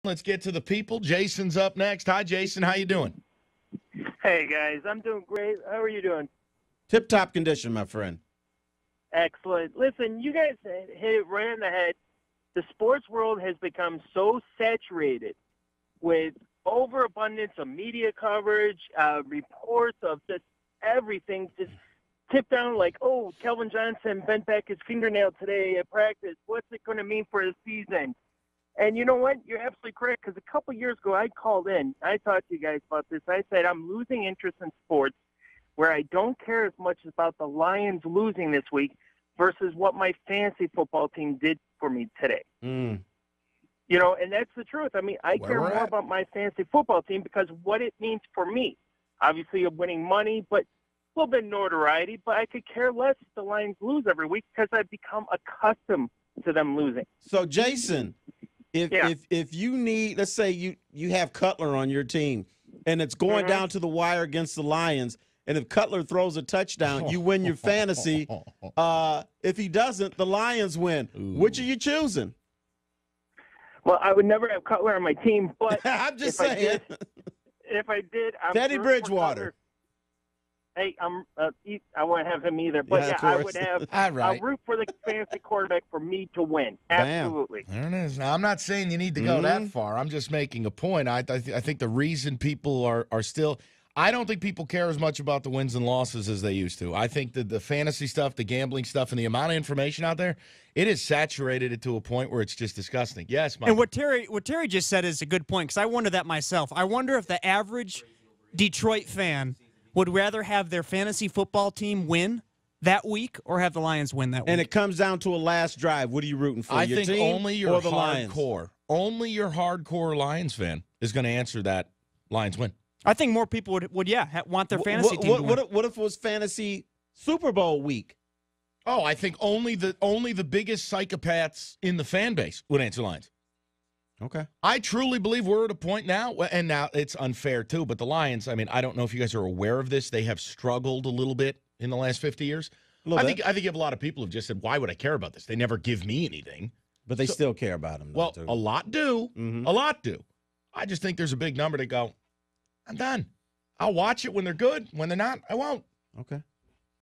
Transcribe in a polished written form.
Let's get to the people. Jason's up next. Hi, Jason. How you doing? Hey, guys. I'm doing great. How are you doing? Tip-top condition, my friend. Excellent. Listen, you guys hit it right on the head. The sports world has become so saturated with overabundance of media coverage, reports of just everything, just tipped down like, oh, Kelvin Johnson bent back his fingernail today at practice. What's it going to mean for the season? And you know what? You're absolutely correct, because a couple years ago I called in. I talked to you guys about this. I said I'm losing interest in sports where I don't care as much about the Lions losing this week versus what my fantasy football team did for me today. Mm. You know, and that's the truth. I mean, I care more about my fantasy football team because what it means for me. Obviously, of winning money, but a little bit of notoriety. But I could care less if the Lions lose every week because I've become accustomed to them losing. So, Jason, if you need, let's say you have Cutler on your team, and it's going down to the wire against the Lions, and if Cutler throws a touchdown, you win your fantasy. If he doesn't, the Lions win. Ooh. Which are you choosing? Well, I would never have Cutler on my team, but I'm just saying. If I did, I'm Teddy Bridgewater. Hey, I won't have him either. But yeah, I would have. All right. I'll root for the fantasy quarterback for me to win. Absolutely. There it is. Now, I'm not saying you need to go that far. I'm just making a point. I think the reason people are still. I don't think people care as much about the wins and losses as they used to. I think that the fantasy stuff, the gambling stuff, and the amount of information out there, it has saturated it to a point where it's just disgusting. Yes, Mike. And what Terry just said is a good point, because I wonder that myself. I wonder if the average Detroit fan would rather have their fantasy football team win that week or have the Lions win that week. And it comes down to a last drive. What are you rooting for? I your think team only your or the Lions? Only your hardcore Lions fan is going to answer that Lions win. I think more people would want their fantasy team to win. What if it was fantasy Super Bowl week? Oh, I think only the biggest psychopaths in the fan base would answer Lions. Okay. I truly believe we're at a point now, and now it's unfair too, but the Lions, I mean, I don't know if you guys are aware of this. They have struggled a little bit in the last 50 years. I think you have a lot of people who have just said, why would I care about this? They never give me anything. But they still care about them. Well, too. A lot do. Mm-hmm. A lot do. I just think there's a big number to go, I'm done. I'll watch it when they're good. When they're not, I won't. Okay.